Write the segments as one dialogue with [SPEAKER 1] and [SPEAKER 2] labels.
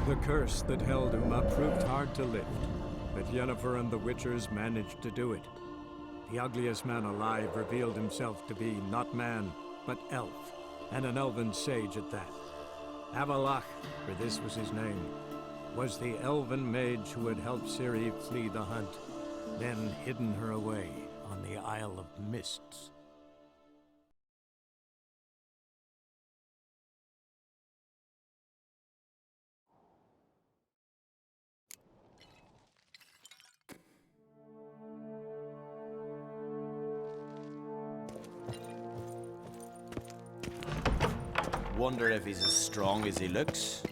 [SPEAKER 1] The curse that held Uma proved hard to lift, but Yennefer and the Witchers managed to do it. The ugliest man alive revealed himself to be not man, but elf, and an elven sage at that. Avalach, for this was his name, was the elven mage who had helped Ciri flee the hunt, then hidden her away on the Isle of Mists.
[SPEAKER 2] Wonder if he's as strong as he looks.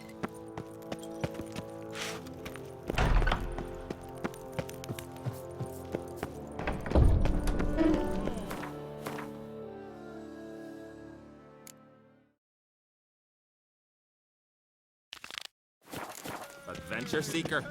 [SPEAKER 3] Adventure seeker.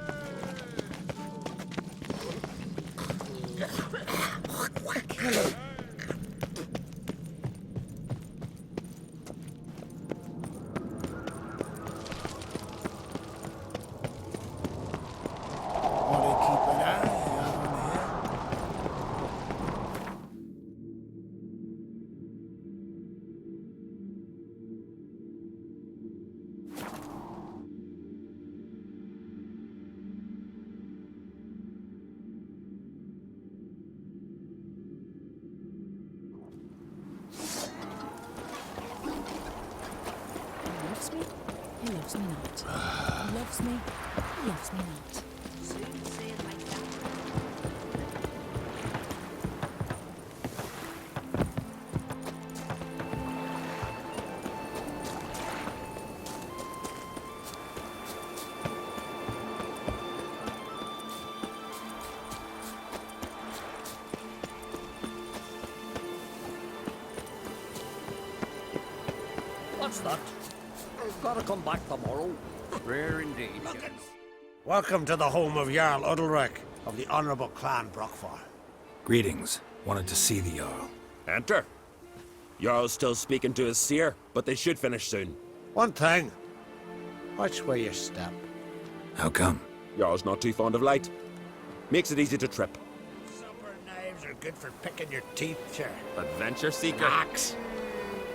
[SPEAKER 4] He loves me not. He loves me. He loves me not.
[SPEAKER 5] What's that? I've got to come back tomorrow.
[SPEAKER 2] Rare indeed.
[SPEAKER 6] Welcome to the home of Jarl Udalric of the Honourable Clan Brockfar.
[SPEAKER 7] Greetings. Wanted to see the Jarl.
[SPEAKER 3] Enter. Jarl's still speaking to his seer, but they should finish soon.
[SPEAKER 6] One thing. Watch where you step.
[SPEAKER 7] How come?
[SPEAKER 3] Jarl's not too fond of light. Makes it easy to trip.
[SPEAKER 6] Super knives are good for picking your teeth, sir.
[SPEAKER 3] Adventure seeker.
[SPEAKER 6] Axe.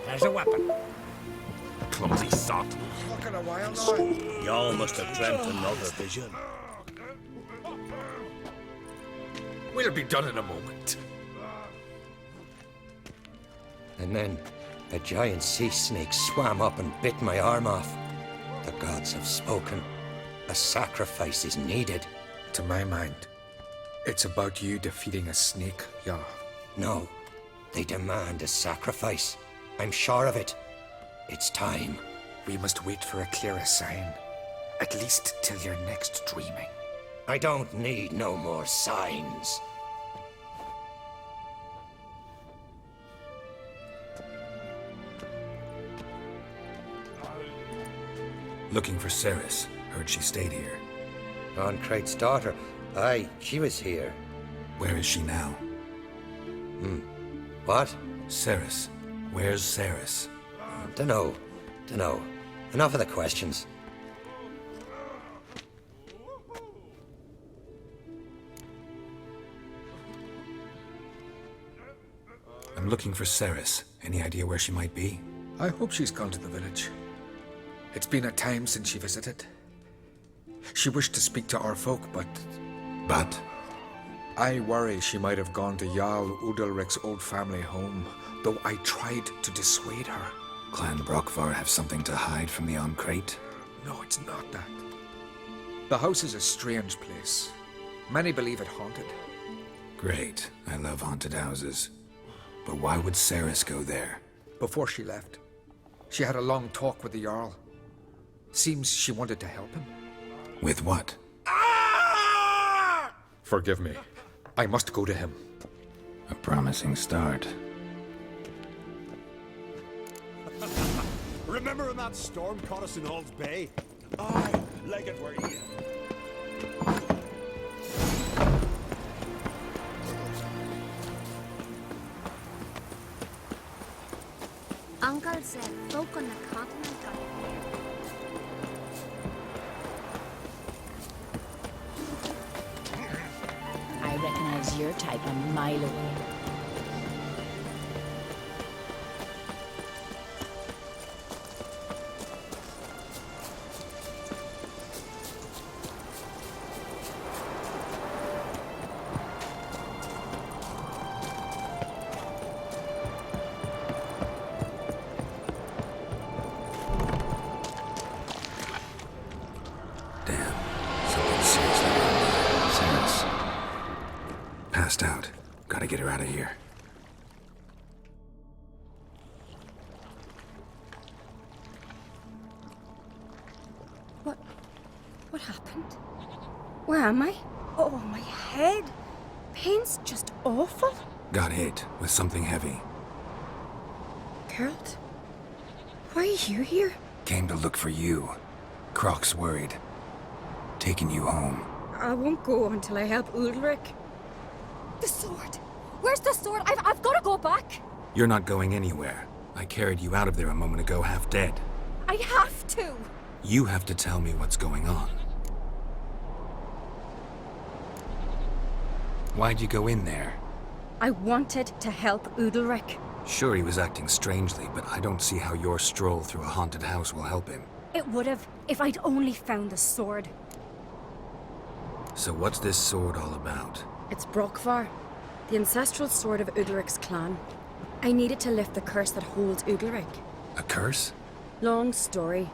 [SPEAKER 6] There's a weapon.
[SPEAKER 3] Clumsy sot.
[SPEAKER 6] Look at a while now. Y'all must have dreamt another vision.
[SPEAKER 7] We'll be done in a moment.
[SPEAKER 8] And then a giant sea snake swam up and bit my arm off. The gods have spoken. A sacrifice is needed.
[SPEAKER 7] To my mind, it's about you defeating a snake, Jarl.
[SPEAKER 8] No, they demand a sacrifice. I'm sure of it. It's time.
[SPEAKER 7] We must wait for a clearer sign. At least till your next dreaming.
[SPEAKER 8] I don't need no more signs.
[SPEAKER 7] Looking for Ceres. Heard she stayed here.
[SPEAKER 8] Crate's daughter. Aye, she was here.
[SPEAKER 7] Where is she now?
[SPEAKER 8] What?
[SPEAKER 7] Ceres. Where's Ceres?
[SPEAKER 8] Dunno. Enough of the questions.
[SPEAKER 7] I'm looking for Ceres. Any idea where she might be?
[SPEAKER 9] I hope she's gone to the village. It's been a time since she visited. She wished to speak to our folk, but...
[SPEAKER 7] But?
[SPEAKER 9] I worry she might have gone to Jarl Udalric's old family home, though I tried to dissuade her.
[SPEAKER 7] Clan Brockfar have something to hide from the Crate?
[SPEAKER 9] No, it's not that. The house is a strange place. Many believe it haunted.
[SPEAKER 7] Great. I love haunted houses. But why would Ceres go there?
[SPEAKER 9] Before she left, she had a long talk with the Jarl. Seems she wanted to help him.
[SPEAKER 7] With what?
[SPEAKER 9] Forgive me. I must go to him.
[SPEAKER 7] A promising start.
[SPEAKER 5] Remember when that storm caught us in Ald's Bay? Aye, like it were you.
[SPEAKER 10] Uncle said folk on the continent got
[SPEAKER 4] He's your type a mile away.
[SPEAKER 7] Passed out. Gotta get her out of here.
[SPEAKER 10] What happened? Where am I? Oh, my head. Pain's just awful.
[SPEAKER 7] Got hit with something heavy.
[SPEAKER 10] Geralt? Why are you here?
[SPEAKER 7] Came to look for you. Croc's worried. Taking you home.
[SPEAKER 10] I won't go until I help Ulrich. The sword! Where's the sword? I've got to go back!
[SPEAKER 7] You're not going anywhere. I carried you out of there a moment ago half dead.
[SPEAKER 10] I have to!
[SPEAKER 7] You have to tell me what's going on. Why'd you go in there?
[SPEAKER 10] I wanted to help Ulrich.
[SPEAKER 7] Sure, he was acting strangely, but I don't see how your stroll through a haunted house will help him.
[SPEAKER 10] It would have, if I'd only found the sword.
[SPEAKER 7] So what's this sword all about?
[SPEAKER 10] It's Brokvar, the ancestral sword of Ulrich's clan. I needed to lift the curse that holds Ulrich.
[SPEAKER 7] A curse?
[SPEAKER 10] Long story.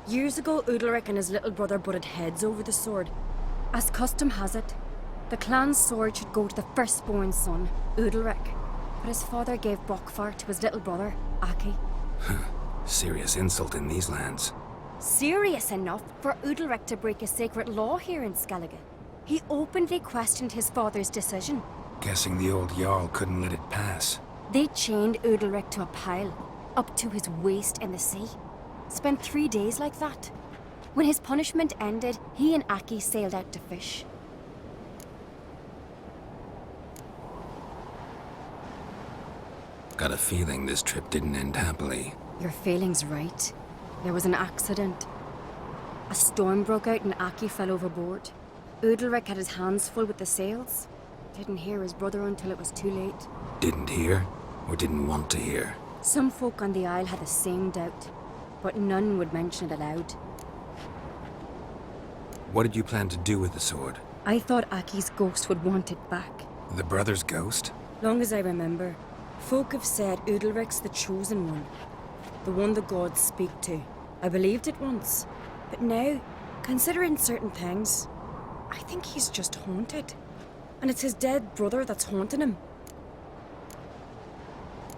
[SPEAKER 10] Years ago, Ulrich and his little brother butted heads over the sword. As custom has it, the clan's sword should go to the firstborn son, Ulrich. But his father gave Brokvar to his little brother, Aki.
[SPEAKER 7] Serious insult in these lands.
[SPEAKER 10] Serious enough for Ulrich to break a sacred law here in Skellige. He openly questioned his father's decision.
[SPEAKER 7] Guessing the old Jarl couldn't let it pass.
[SPEAKER 10] They chained Ulrich to a pile, up to his waist in the sea. Spent 3 days like that. When his punishment ended, he and Aki sailed out to fish.
[SPEAKER 7] Got a feeling this trip didn't end happily.
[SPEAKER 10] Your feeling's right. There was an accident. A storm broke out and Aki fell overboard. Ulrich had his hands full with the sails. Didn't hear his brother until it was too late.
[SPEAKER 7] Didn't hear? Or didn't want to hear?
[SPEAKER 10] Some folk on the Isle had the same doubt, but none would mention it aloud.
[SPEAKER 7] What did you plan to do with the sword?
[SPEAKER 10] I thought Aki's ghost would want it back.
[SPEAKER 7] The brother's ghost?
[SPEAKER 10] Long as I remember, folk have said Ulrich's the chosen one. The one the gods speak to. I believed it once. But now, considering certain things, I think he's just haunted. And it's his dead brother that's haunting him.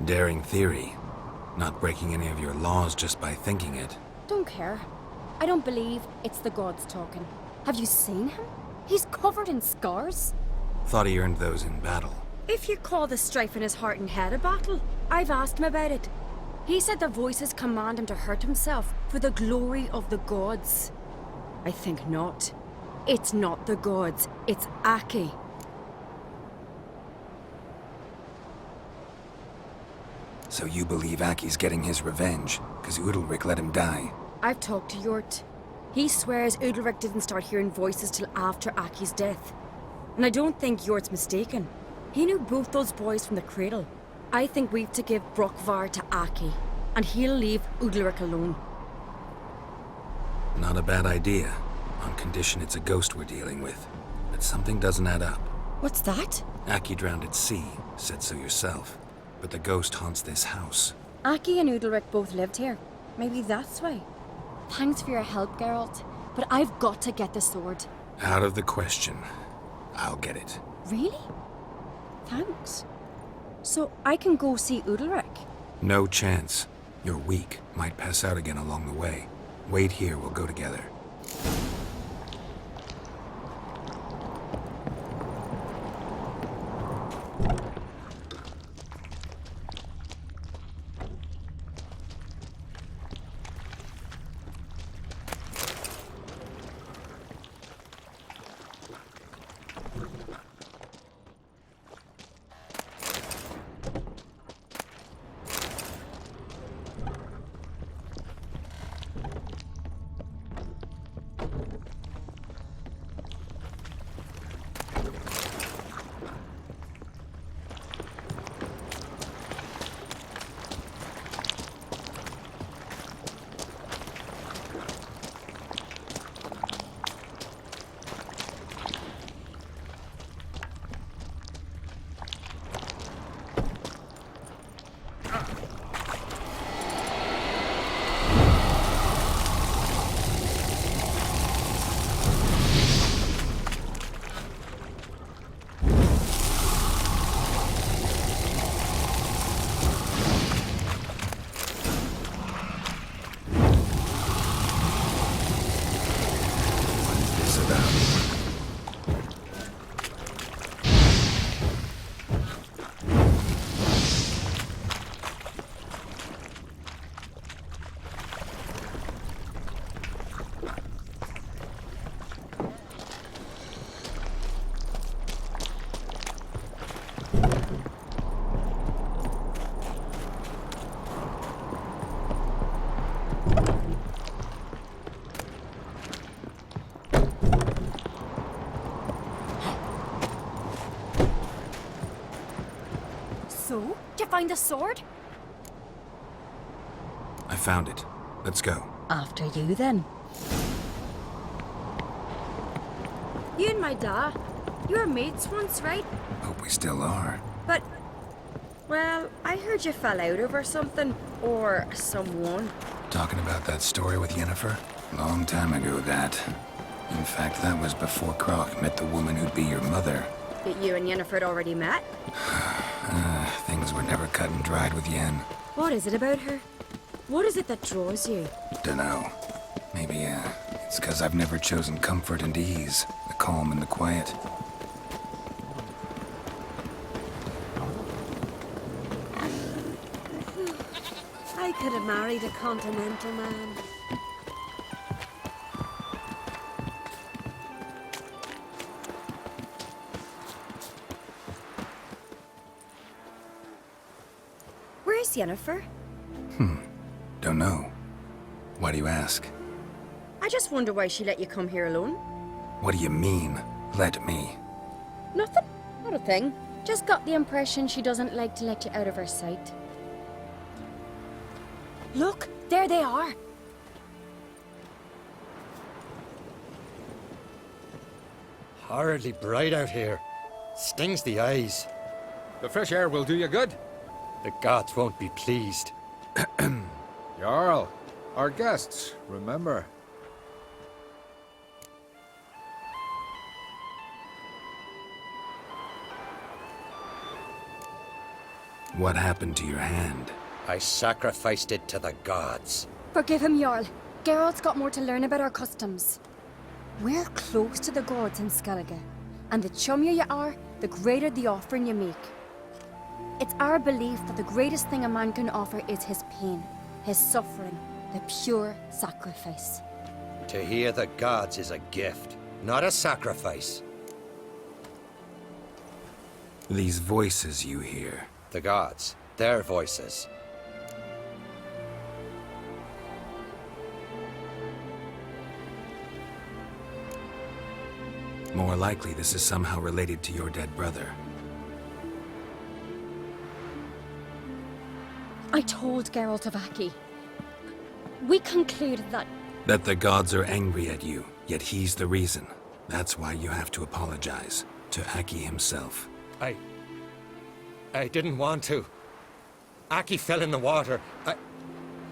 [SPEAKER 7] Daring theory. Not breaking any of your laws just by thinking it.
[SPEAKER 10] Don't care. I don't believe it's the gods talking. Have you seen him? He's covered in scars.
[SPEAKER 7] Thought he earned those in battle.
[SPEAKER 10] If you call the strife in his heart and head a battle, I've asked him about it. He said the voices command him to hurt himself for the glory of the gods. I think not. It's not the gods, it's Aki.
[SPEAKER 7] So you believe Aki's getting his revenge, because Ulrich let him die?
[SPEAKER 10] I've talked to Jort. He swears Ulrich didn't start hearing voices till after Aki's death. And I don't think Jort's mistaken. He knew both those boys from the cradle. I think we've to give Brokvar to Aki, and he'll leave Ulrich alone.
[SPEAKER 7] Not a bad idea, on condition it's a ghost we're dealing with. But something doesn't add up.
[SPEAKER 10] What's that?
[SPEAKER 7] Aki drowned at sea, said so yourself. But the ghost haunts this house.
[SPEAKER 10] Aki and Ulrich both lived here. Maybe that's why. Thanks for your help, Geralt. But I've got to get the sword.
[SPEAKER 7] Out of the question. I'll get it.
[SPEAKER 10] Really? Thanks. So I can go see Ulrich?
[SPEAKER 7] No chance. You're weak. Might pass out again along the way. Wait here, we'll go together.
[SPEAKER 4] So? Did you find the sword?
[SPEAKER 7] I found it. Let's go.
[SPEAKER 10] After you, then. You and my da, you were mates once, right?
[SPEAKER 7] Hope we still are.
[SPEAKER 10] But, well, I heard you fell out over something. Or someone.
[SPEAKER 7] Talking about that story with Yennefer? Long time ago, that. In fact, that was before Croc met the woman who'd be your mother.
[SPEAKER 10] But you and Yennefer had already met?
[SPEAKER 7] Things were never cut and dried with Yen.
[SPEAKER 10] What is it about her? What is it that draws you?
[SPEAKER 7] Dunno. Maybe, it's 'cause I've never chosen comfort and ease, the calm and the quiet.
[SPEAKER 10] I could have married a continental man. Where's Yennefer?
[SPEAKER 7] Don't know. Why do you ask?
[SPEAKER 10] I just wonder why she let you come here alone.
[SPEAKER 7] What do you mean, let me?
[SPEAKER 10] Nothing. Not a thing. Just got the impression she doesn't like to let you out of her sight. Look, there they are.
[SPEAKER 8] Horridly bright out here. Stings the eyes.
[SPEAKER 9] The fresh air will do you good.
[SPEAKER 8] The gods won't be pleased.
[SPEAKER 9] Jarl, our guests, remember.
[SPEAKER 7] What happened to your hand?
[SPEAKER 8] I sacrificed it to the gods.
[SPEAKER 4] Forgive him, Jarl. Geralt's got more to learn about our customs. We're close to the gods in Skellige, and the chummier you are, the greater the offering you make. It's our belief that the greatest thing a man can offer is his pain, his suffering, the pure sacrifice.
[SPEAKER 8] To hear the gods is a gift, not a sacrifice.
[SPEAKER 7] These voices you hear.
[SPEAKER 8] The gods, their voices.
[SPEAKER 7] More likely this is somehow related to your dead brother.
[SPEAKER 4] I told Geralt of Aki. We concluded that...
[SPEAKER 7] That the gods are angry at you, yet he's the reason. That's why you have to apologize. To Aki himself.
[SPEAKER 8] I didn't want to. Aki fell in the water.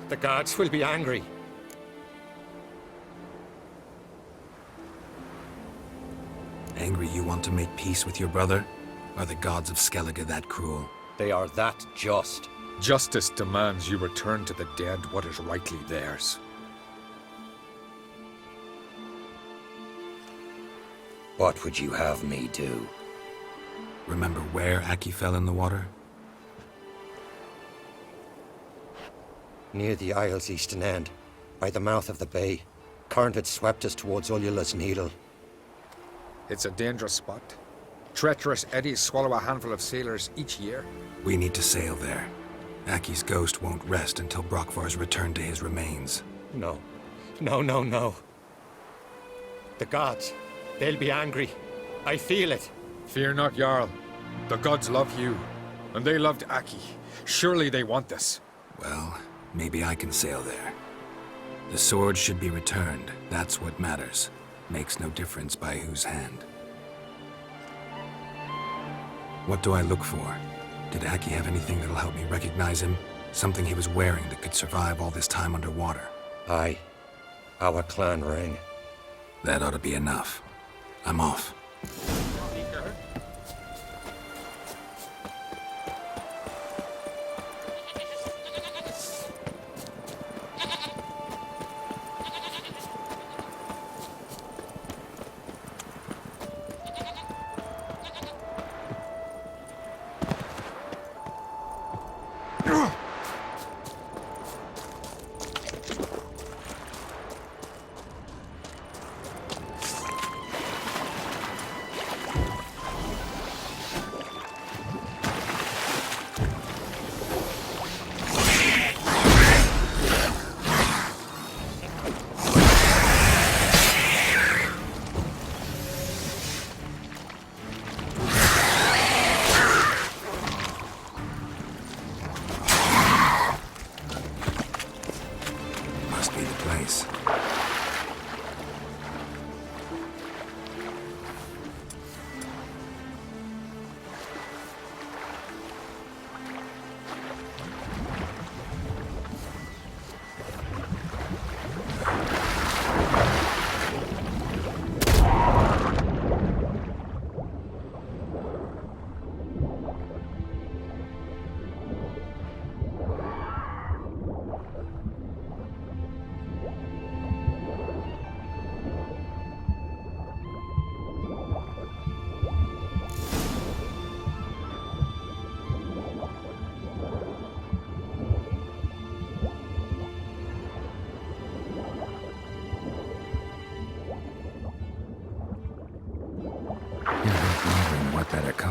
[SPEAKER 8] The gods will be angry.
[SPEAKER 7] Angry you want to make peace with your brother? Are the gods of Skellige that cruel?
[SPEAKER 8] They are that just.
[SPEAKER 9] Justice demands you return to the dead what is rightly theirs.
[SPEAKER 8] What would you have me do?
[SPEAKER 7] Remember where Aki fell in the water?
[SPEAKER 8] Near the Isle's eastern end, by the mouth of the bay. Current had swept us towards Ullula's Needle.
[SPEAKER 9] It's a dangerous spot. Treacherous eddies swallow a handful of sailors each year.
[SPEAKER 7] We need to sail there. Aki's ghost won't rest until Brokvar's returned to his remains.
[SPEAKER 8] No. No. The gods, they'll be angry. I feel it.
[SPEAKER 9] Fear not, Jarl. The gods love you, and they loved Aki. Surely they want this.
[SPEAKER 7] Well, maybe I can sail there. The sword should be returned. That's what matters. Makes no difference by whose hand. What do I look for? Did Aki have anything that'll help me recognize him? Something he was wearing that could survive all this time underwater?
[SPEAKER 8] Aye. Our clan ring.
[SPEAKER 7] That ought to be enough. I'm off.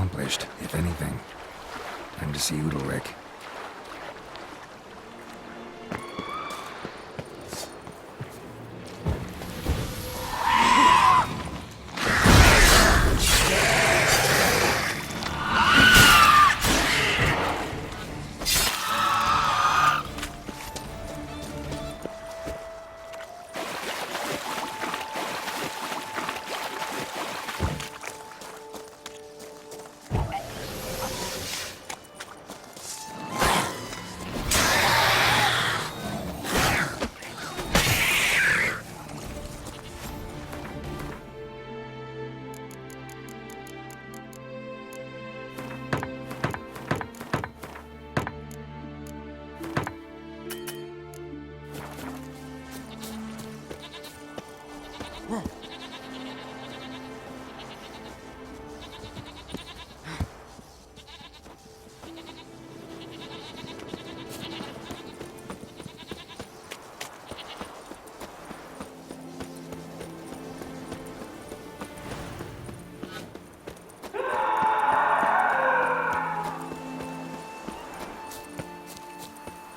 [SPEAKER 7] accomplished, if anything. Time to see Udalric.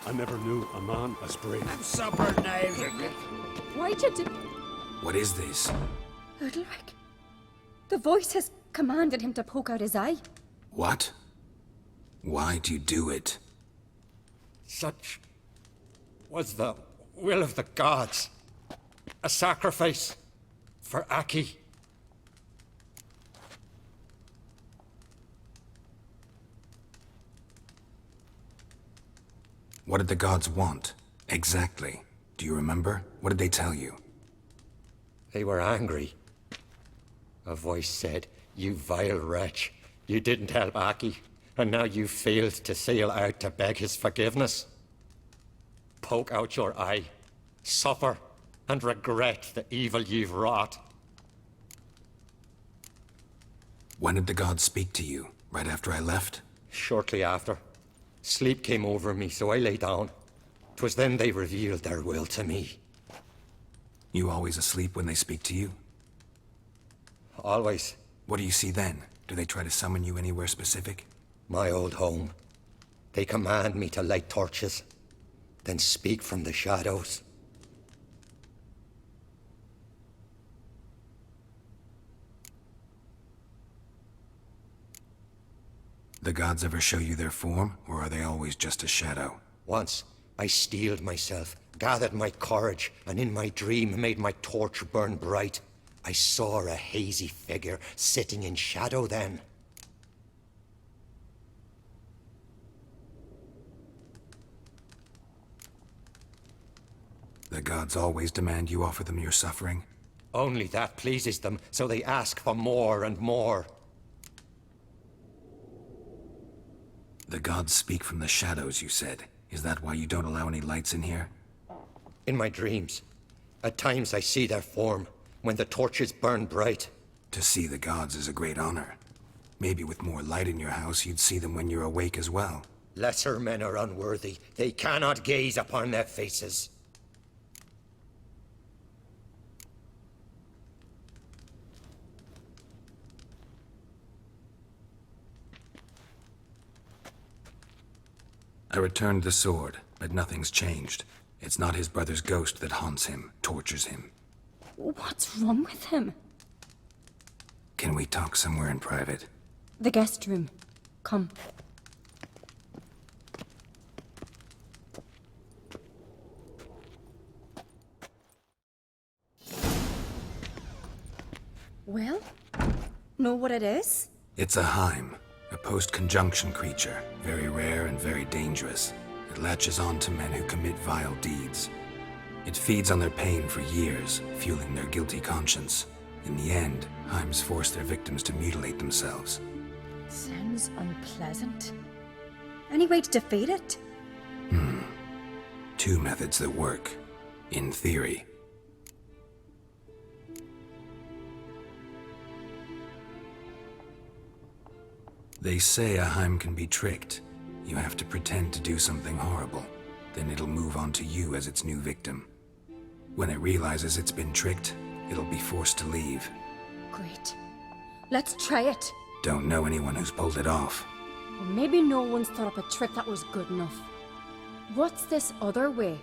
[SPEAKER 5] I never knew a man as brave.
[SPEAKER 6] Supper knives are good.
[SPEAKER 4] Why'd you do...
[SPEAKER 7] What is this?
[SPEAKER 4] Udalric? The voice has commanded him to poke out his eye.
[SPEAKER 7] What? Why'd you do it?
[SPEAKER 8] Such was the will of the gods. A sacrifice for Aki.
[SPEAKER 7] What did the gods want? Exactly. Do you remember? What did they tell you?
[SPEAKER 8] They were angry. A voice said, "You vile wretch, you didn't help Aki, and now you failed to sail out to beg his forgiveness. Poke out your eye, suffer, and regret the evil you've wrought."
[SPEAKER 7] When did the gods speak to you? Right after I left?
[SPEAKER 8] Shortly after. Sleep came over me, so I lay down. 'Twas then they revealed their will to me.
[SPEAKER 7] You always asleep when they speak to you?
[SPEAKER 8] Always.
[SPEAKER 7] What do you see then? Do they try to summon you anywhere specific?
[SPEAKER 8] My old home. They command me to light torches, then speak from the shadows.
[SPEAKER 7] The gods ever show you their form, or are they always just a shadow?
[SPEAKER 8] Once, I steeled myself, gathered my courage, and in my dream made my torch burn bright. I saw a hazy figure sitting in shadow then.
[SPEAKER 7] The gods always demand you offer them your suffering?
[SPEAKER 8] Only that pleases them, so they ask for more and more.
[SPEAKER 7] The gods speak from the shadows, you said. Is that why you don't allow any lights in here?
[SPEAKER 8] In my dreams. At times I see their form, when the torches burn bright.
[SPEAKER 7] To see the gods is a great honor. Maybe with more light in your house, you'd see them when you're awake as well.
[SPEAKER 8] Lesser men are unworthy. They cannot gaze upon their faces.
[SPEAKER 7] I returned the sword, but nothing's changed. It's not his brother's ghost that haunts him, tortures him.
[SPEAKER 4] What's wrong with him?
[SPEAKER 7] Can we talk somewhere in private?
[SPEAKER 4] The guest room. Come. Well, know what it is?
[SPEAKER 7] It's a Heim, a post-conjunction creature, very rare and very dangerous. It latches on to men who commit vile deeds. It feeds on their pain for years, fueling their guilty conscience. In the end, Heims force their victims to mutilate themselves.
[SPEAKER 4] Sounds unpleasant. Any way to defeat it?
[SPEAKER 7] Two methods that work. In theory. They say a Heim can be tricked. You have to pretend to do something horrible. Then it'll move on to you as its new victim. When it realizes it's been tricked, it'll be forced to leave.
[SPEAKER 4] Great. Let's try it.
[SPEAKER 7] Don't know anyone who's pulled it off.
[SPEAKER 4] Or maybe no one's thought up a trick that was good enough. What's this other way?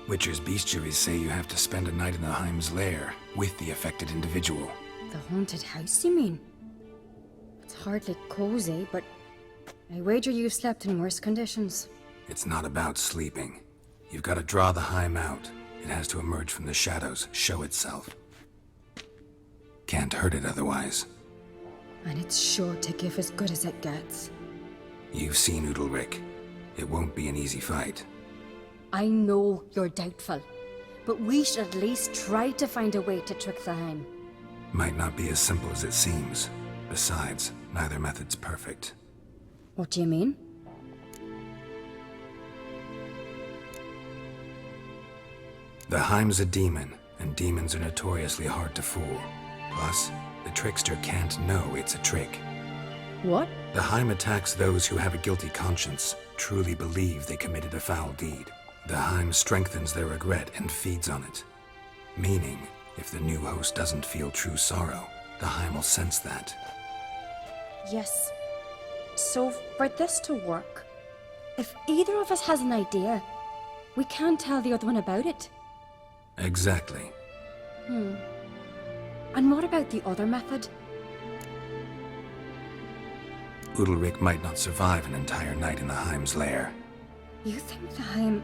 [SPEAKER 7] Witcher's bestiaries say you have to spend a night in the Heim's lair with the affected individual.
[SPEAKER 4] The haunted house, you mean? It's hardly cozy, but I wager you've slept in worse conditions.
[SPEAKER 7] It's not about sleeping. You've got to draw the Heim out. It has to emerge from the shadows, show itself. Can't hurt it otherwise.
[SPEAKER 4] And it's sure to give as good as it gets.
[SPEAKER 7] You've seen Udalric. It won't be an easy fight.
[SPEAKER 4] I know you're doubtful, but we should at least try to find a way to trick the Heim.
[SPEAKER 7] Might not be as simple as it seems. Besides, neither method's perfect.
[SPEAKER 4] What do you mean?
[SPEAKER 7] The Heim's a demon, and demons are notoriously hard to fool. Plus, the trickster can't know it's a trick.
[SPEAKER 4] What?
[SPEAKER 7] The Heim attacks those who have a guilty conscience, truly believe they committed a foul deed. The Heim strengthens their regret and feeds on it. Meaning, if the new host doesn't feel true sorrow, the Heim will sense that.
[SPEAKER 4] Yes. So, for this to work, if either of us has an idea, we can tell the other one about it.
[SPEAKER 7] Exactly.
[SPEAKER 4] And what about the other method?
[SPEAKER 7] Udalric might not survive an entire night in the Heim's lair.
[SPEAKER 4] You think the Heim...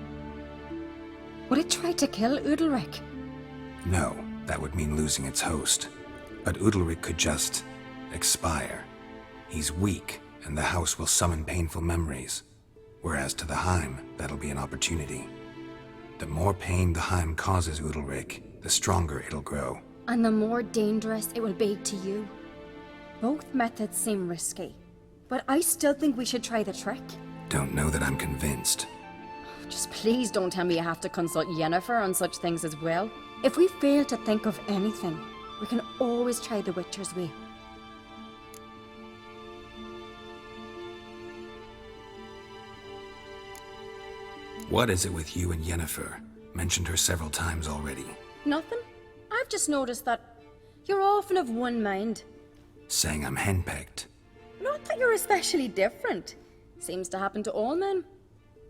[SPEAKER 4] would it try to kill Udalric?
[SPEAKER 7] No, that would mean losing its host. But Udalric could just... expire. He's weak, and the house will summon painful memories. Whereas to the Heim, that'll be an opportunity. The more pain the Heim causes Udalric, the stronger it'll grow.
[SPEAKER 4] And the more dangerous it will be to you. Both methods seem risky, but I still think we should try the trick.
[SPEAKER 7] Don't know that I'm convinced.
[SPEAKER 4] Just please don't tell me you have to consult Yennefer on such things as well. If we fail to think of anything, we can always try the Witcher's way.
[SPEAKER 7] What is it with you and Yennefer? Mentioned her several times already.
[SPEAKER 4] Nothing. I've just noticed that you're often of one mind.
[SPEAKER 7] Saying I'm henpecked.
[SPEAKER 4] Not that you're especially different. Seems to happen to all men.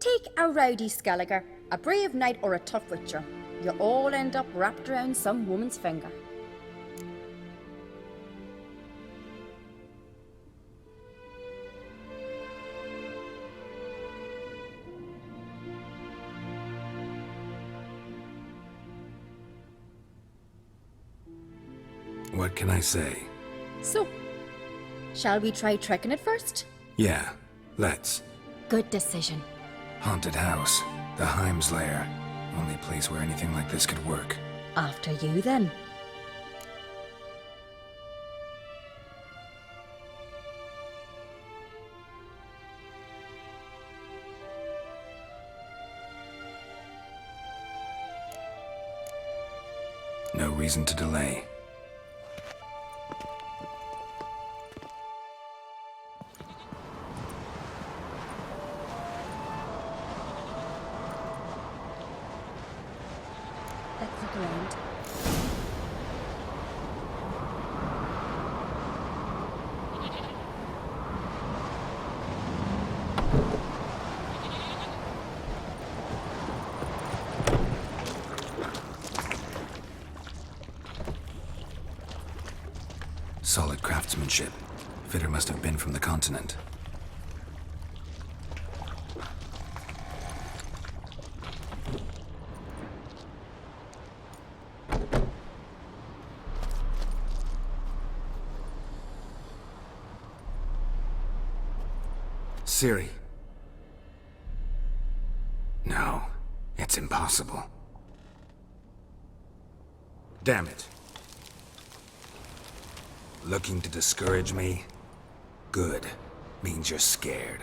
[SPEAKER 4] Take a rowdy Skelliger, a brave knight, or a tough witcher. You all end up wrapped around some woman's finger.
[SPEAKER 7] What can I say?
[SPEAKER 4] So, shall we try tricking it first?
[SPEAKER 7] Yeah, let's.
[SPEAKER 4] Good decision.
[SPEAKER 7] Haunted house. The Heim's lair. Only place where anything like this could work.
[SPEAKER 4] After you, then.
[SPEAKER 7] No reason to delay.
[SPEAKER 4] Let's look around.
[SPEAKER 7] Solid craftsmanship. Fitter must have been from the continent. Ciri. No, it's impossible. Damn it. Looking to discourage me? Good. Means you're scared.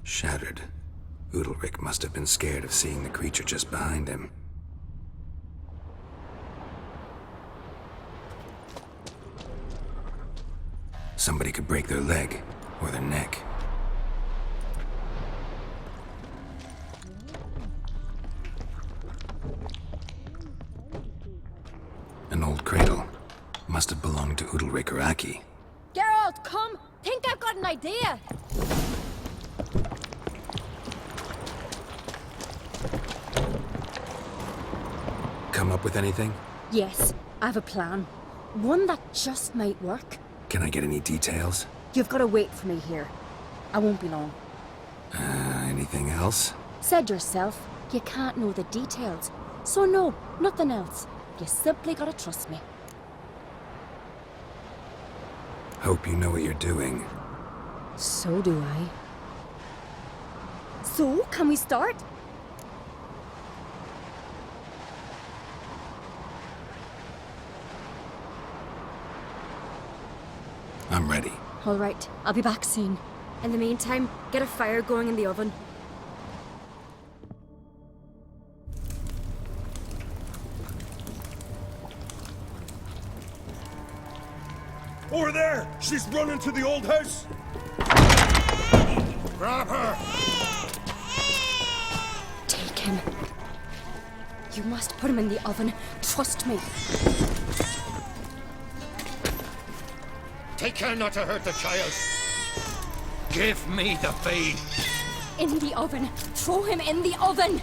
[SPEAKER 7] Shattered. Udalric must have been scared of seeing the creature just behind him. Somebody could break their leg, or their neck. An Must have belonged to Udalric or Aki.
[SPEAKER 4] Geralt, come! Think I've got an idea!
[SPEAKER 7] Come up with anything?
[SPEAKER 4] Yes, I have a plan. One that just might work.
[SPEAKER 7] Can I get any details?
[SPEAKER 4] You've got to wait for me here. I won't be long.
[SPEAKER 7] Anything else?
[SPEAKER 4] Said yourself, you can't know the details. So no, nothing else. You simply gotta trust me.
[SPEAKER 7] Hope you know what you're doing.
[SPEAKER 4] So do I. So, can we start?
[SPEAKER 7] I'm ready.
[SPEAKER 4] All right, I'll be back soon. In the meantime, get a fire going in the oven.
[SPEAKER 5] Over there! She's running to the old house!
[SPEAKER 6] Grab her!
[SPEAKER 4] Take him. You must put him in the oven. Trust me.
[SPEAKER 8] Take care not to hurt the child. Give me the feed.
[SPEAKER 4] In the oven. Throw him in the oven.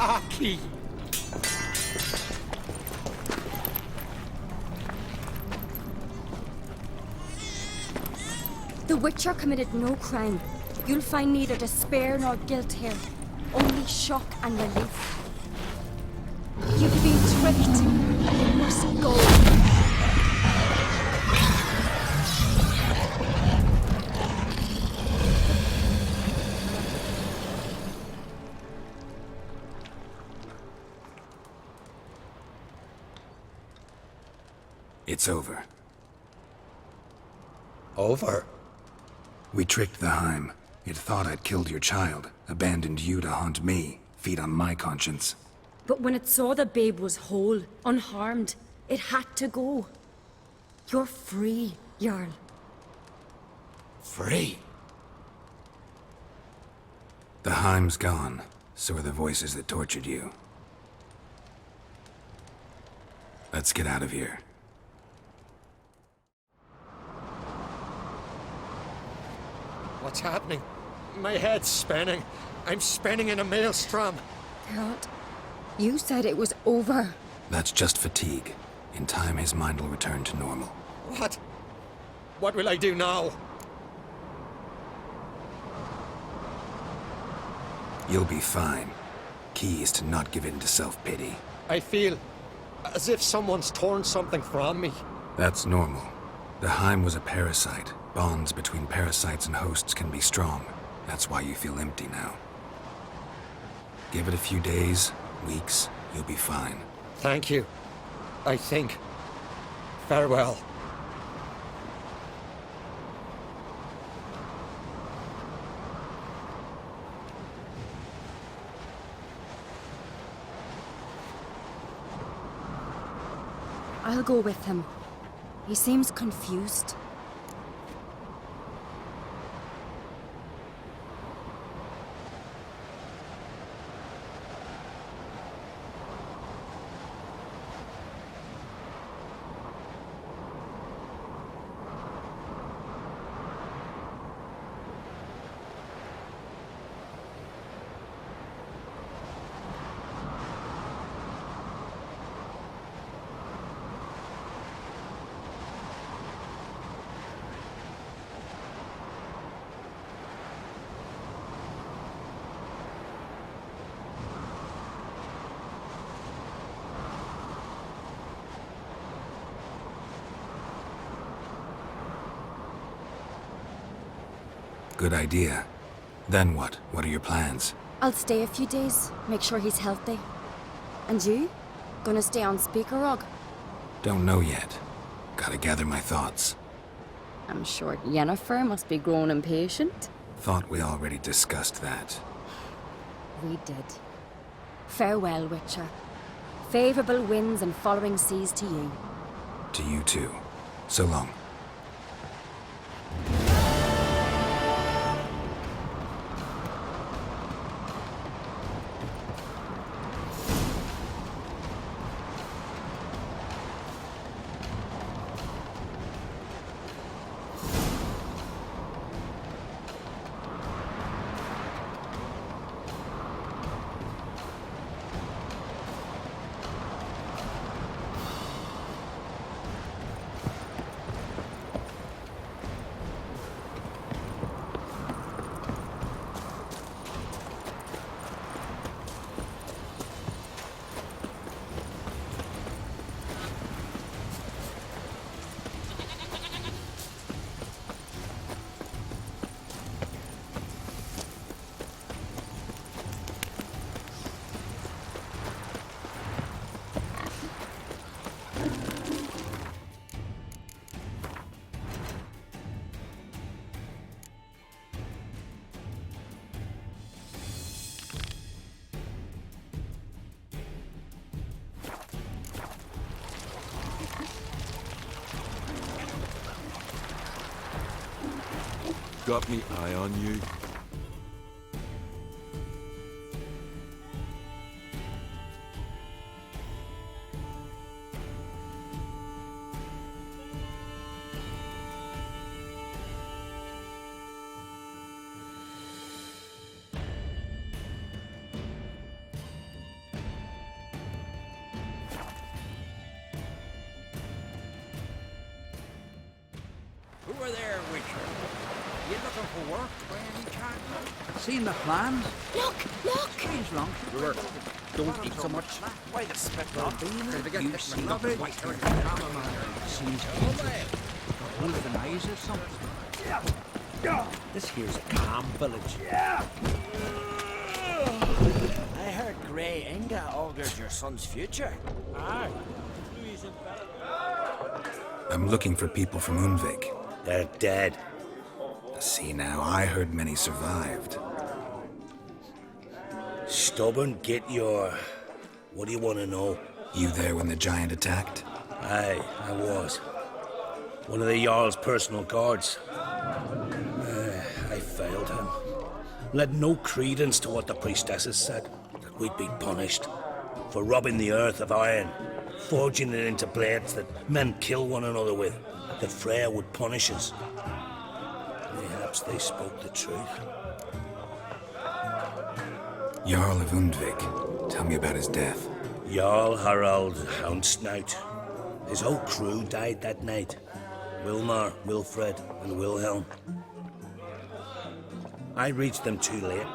[SPEAKER 8] Aki!
[SPEAKER 4] The Witcher committed no crime. You'll find neither despair nor guilt here. Only shock and relief. You've been tricked. You must go.
[SPEAKER 7] It's over.
[SPEAKER 8] Over?
[SPEAKER 7] We tricked the Heim. It thought I'd killed your child, abandoned you to haunt me, feed on my conscience.
[SPEAKER 10] But when it saw the babe was whole, unharmed, it had to go. You're free, Jarl.
[SPEAKER 8] Free?
[SPEAKER 7] The Heim's gone, so are the voices that tortured you. Let's get out of here.
[SPEAKER 8] What's happening? My head's spinning. I'm spinning in a maelstrom.
[SPEAKER 4] Geralt, you said it was over.
[SPEAKER 7] That's just fatigue. In time, his mind will return to normal.
[SPEAKER 8] What? What will I do now?
[SPEAKER 7] You'll be fine. Key is to not give in to self-pity.
[SPEAKER 8] I feel as if someone's torn something from me.
[SPEAKER 7] That's normal. The Heim was a parasite. Bonds between parasites and hosts can be strong. That's why you feel empty now. Give it a few days, weeks, you'll be fine.
[SPEAKER 8] Thank you. I think. Farewell.
[SPEAKER 4] I'll go with him. He seems confused.
[SPEAKER 7] Good idea. Then what? What are your plans?
[SPEAKER 4] I'll stay a few days, make sure he's healthy. And you? Gonna stay on Speaker Rog?
[SPEAKER 7] Don't know yet. Gotta gather my thoughts.
[SPEAKER 4] I'm sure Yennefer must be growing impatient.
[SPEAKER 7] Thought we already discussed that.
[SPEAKER 4] We did. Farewell, Witcher. Favorable winds and following seas to you.
[SPEAKER 7] To you too. So long.
[SPEAKER 5] Got me eye on you.
[SPEAKER 11] Who are there, Witcher? You looking for work by any chance? Seen the plans?
[SPEAKER 4] Look! Look!
[SPEAKER 11] Change long. Work. Don't eat so much.
[SPEAKER 2] Why the spit
[SPEAKER 11] You see the white seems hold of an eyes or something. This here's a calm village.
[SPEAKER 2] I heard Grey Inga augured your son's future.
[SPEAKER 11] Aye.
[SPEAKER 7] I'm looking for people from Unvik.
[SPEAKER 6] They're dead.
[SPEAKER 7] See now, I heard many survived.
[SPEAKER 6] Stubborn, get your... What do you want to know?
[SPEAKER 7] You there when the giant attacked?
[SPEAKER 6] Aye, I was. One of the Jarl's personal guards. I failed him. Led no credence to what the priestesses said. That we'd be punished. For robbing the earth of iron. Forging it into blades that men kill one another with. That Freya would punish us. Perhaps they spoke the truth.
[SPEAKER 7] Jarl of Undvik. Tell me about his death.
[SPEAKER 6] Jarl Harald Houndsnout. His whole crew died that night. Wilmar, Wilfred, and Wilhelm. I reached them too late.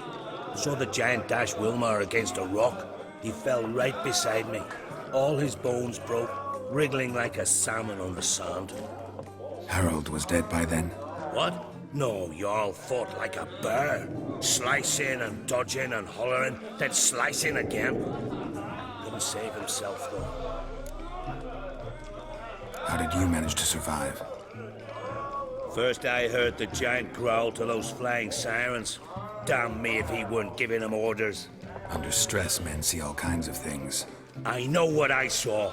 [SPEAKER 6] Saw the giant dash Wilmar against a rock. He fell right beside me. All his bones broke, wriggling like a salmon on the sand.
[SPEAKER 7] Harold was dead by then?
[SPEAKER 6] What? No, Jarl fought like a bear. Slicing and dodging and hollering, then slicing again. Couldn't save himself, though.
[SPEAKER 7] How did you manage to survive?
[SPEAKER 6] First I heard the giant growl to those flying sirens. Damn me if he weren't giving them orders.
[SPEAKER 7] Under stress, men see all kinds of things.
[SPEAKER 6] I know what I saw.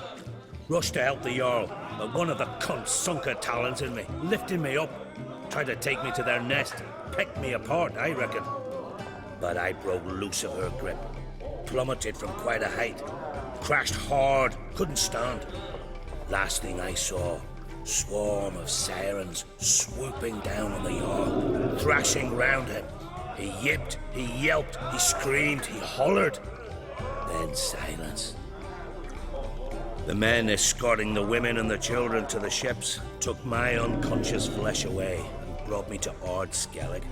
[SPEAKER 6] Rushed to help the Jarl, but one of the cunts sunk her talons in me, lifting me up. Tried to take me to their nest, pecked me apart, I reckon. But I broke loose of her grip. Plummeted from quite a height. Crashed hard, couldn't stand. Last thing I saw, swarm of sirens swooping down on the Jarl, thrashing round him. He yipped, he yelped, he screamed, he hollered. Then silence. The men escorting the women and the children to the ships took my unconscious flesh away and brought me to Ard Skellig.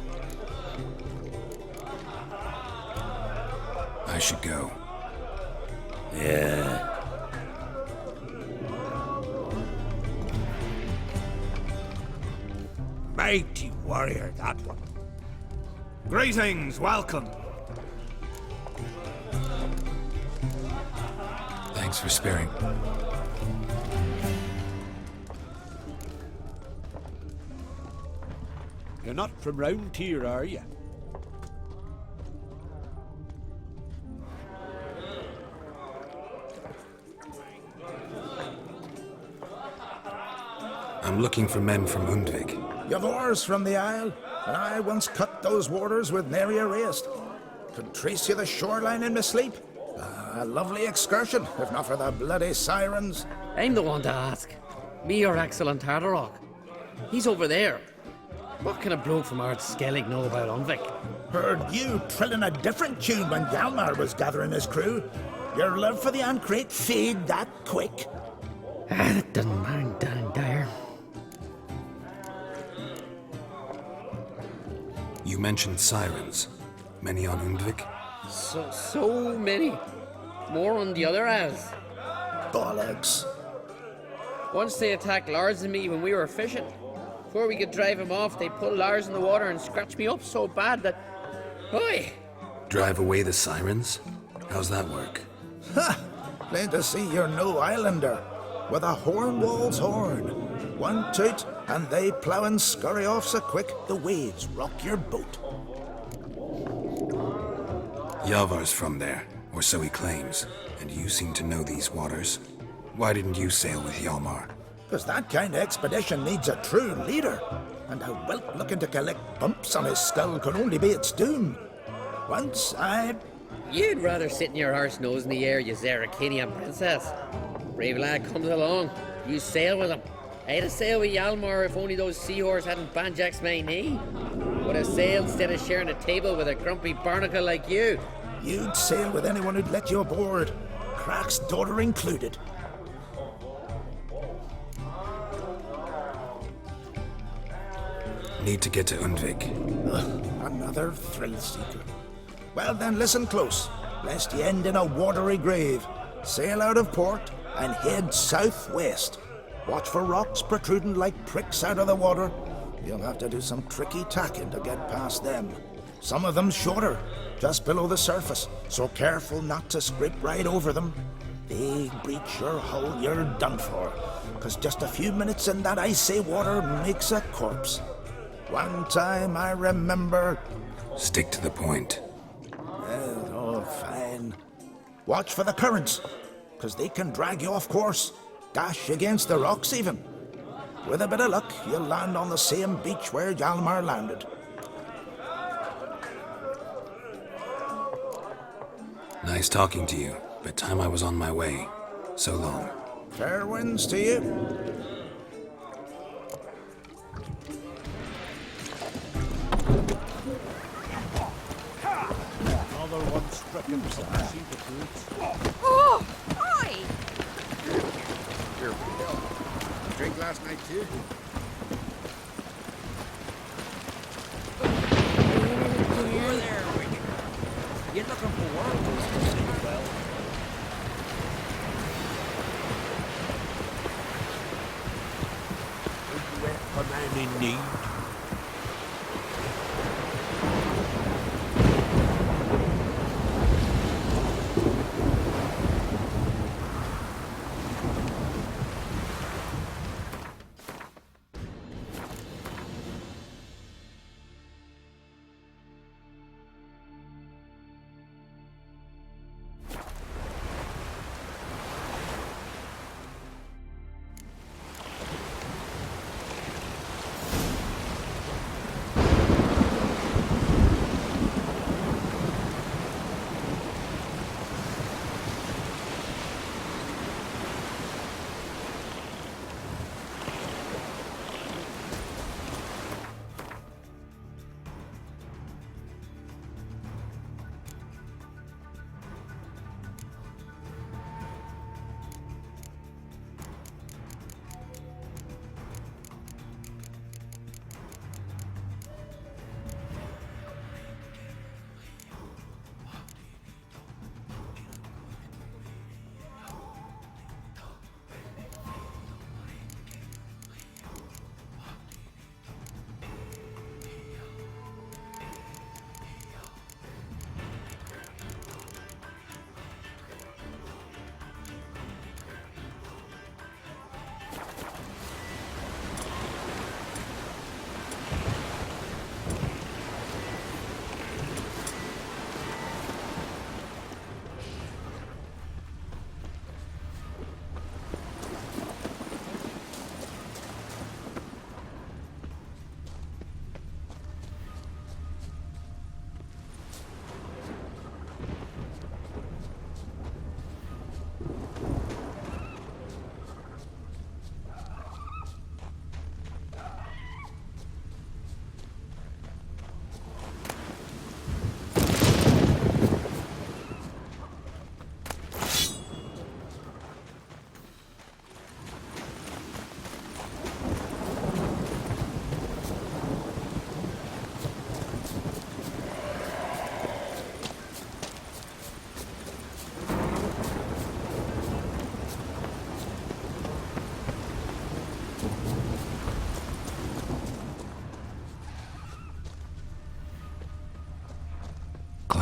[SPEAKER 7] I should go.
[SPEAKER 6] Yeah.
[SPEAKER 11] Mighty warrior, that one.
[SPEAKER 12] Greetings, welcome.
[SPEAKER 7] Thanks for sparing.
[SPEAKER 11] You're not from round here, are you?
[SPEAKER 7] I'm looking for men from Undvik.
[SPEAKER 13] Yavors from the Isle, and I once cut those waters with nary a raist. Could trace you the shoreline in my sleep. A lovely excursion, if not for the bloody sirens.
[SPEAKER 14] I'm the one to ask. Me or Axel on Tartarock. He's over there. What can a bloke from Ard Skellig know about Undvik?
[SPEAKER 13] Heard you trilling a different tune when Hjalmar was gathering his crew. Your love for the Ancrate fade that quick.
[SPEAKER 14] That doesn't mind down there.
[SPEAKER 7] You mentioned sirens. Many on Undvik?
[SPEAKER 14] So many. More on the other as.
[SPEAKER 13] Bollocks.
[SPEAKER 14] Once they attacked Lars and me when we were fishing. Before we could drive him off, they put Lars in the water and scratched me up so bad that... Oi!
[SPEAKER 7] Drive away the sirens? How's that work?
[SPEAKER 13] Ha! Plain to see you're no islander. With a Hornwall's horn. One toot, and they plough and scurry off so quick the waves rock your boat.
[SPEAKER 7] Yavar's from there, or so he claims, and you seem to know these waters. Why didn't you sail with Hjalmar?
[SPEAKER 13] Because that kind of expedition needs a true leader, and a whelp looking to collect bumps on his skull could only be its doom. Once
[SPEAKER 14] You'd rather sit in your arse nose in the air, you Zeracanian princess. Brave lad comes along, you sail with him. I'd have sailed with Hjalmar if only those seahorse hadn't banjaxed my knee. Would have sailed instead of sharing a table with a grumpy barnacle like you.
[SPEAKER 13] You'd sail with anyone who'd let you aboard, Crack's daughter included.
[SPEAKER 7] Need to get to Undvik.
[SPEAKER 13] Another thrill seeker. Well then, listen close, lest you end in a watery grave. Sail out of port and head southwest. Watch for rocks protruding like pricks out of the water. You'll have to do some tricky tacking to get past them. Some of them shorter, just below the surface, so careful not to scrape right over them. They breach your hull, you're done for, 'cause just a few minutes in that icy water makes a corpse. One time I remember...
[SPEAKER 7] Stick to the point.
[SPEAKER 13] Well, oh, fine. Watch for the currents, 'cause they can drag you off course, dash against the rocks even. With a bit of luck, you'll land on the same beach where Hjalmar landed.
[SPEAKER 7] Nice talking to you, but time I was on my way. So long.
[SPEAKER 13] Fair winds to you.
[SPEAKER 11] Another one struck himself. See the boots?
[SPEAKER 15] Oh! Hi!
[SPEAKER 16] Here, drink last night too?
[SPEAKER 11] Over there, Wicket. You're looking for work, to say well. A man in need.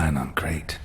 [SPEAKER 7] plan on Crate.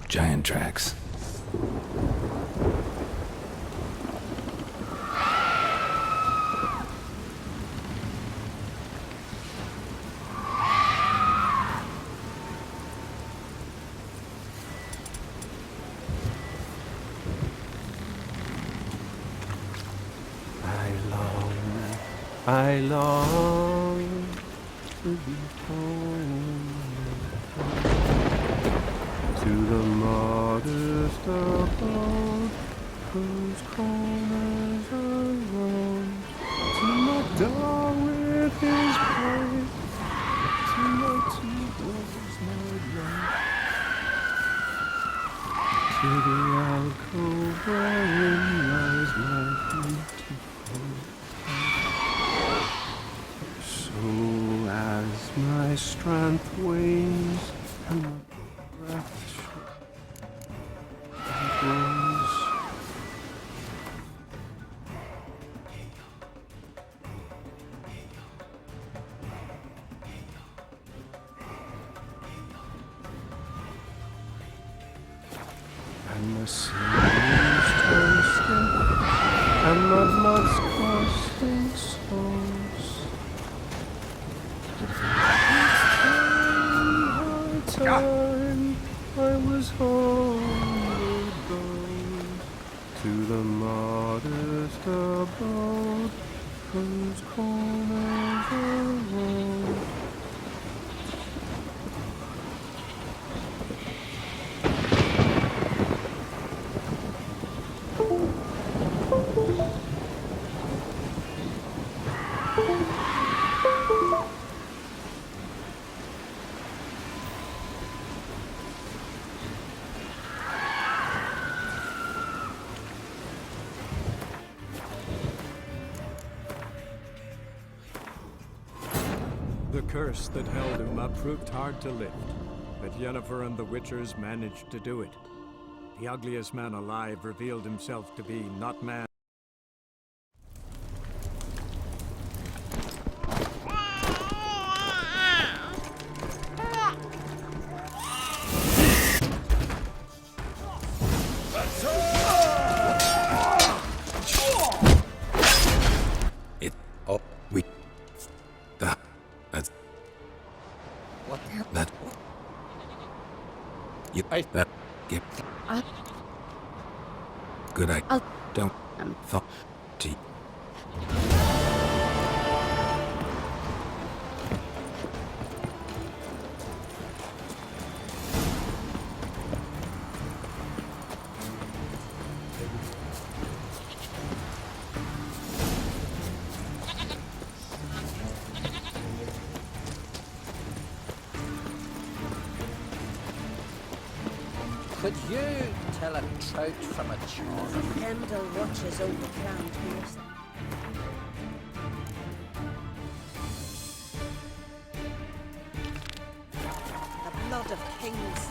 [SPEAKER 7] Giant tracks.
[SPEAKER 12] I long to be home, to the modest abode whose corners are rose, to my dog with his play, to my two boys, my love, to the alcove wherein lies my beautiful. So as my strength wanes and my breath grows, and my sins turn stiff, and my blood's coursing souls. Time I was homeward bound to the modest abode whose corners are round.
[SPEAKER 1] The curse that held Uma proved hard to lift, but Yennefer and the Witchers managed to do it. The ugliest man alive revealed himself to be not man.
[SPEAKER 7] Good idea. Don't thought to.
[SPEAKER 11] Could you tell a trout from a char?
[SPEAKER 10] Endel watches over Crown Pierce. The blood of kings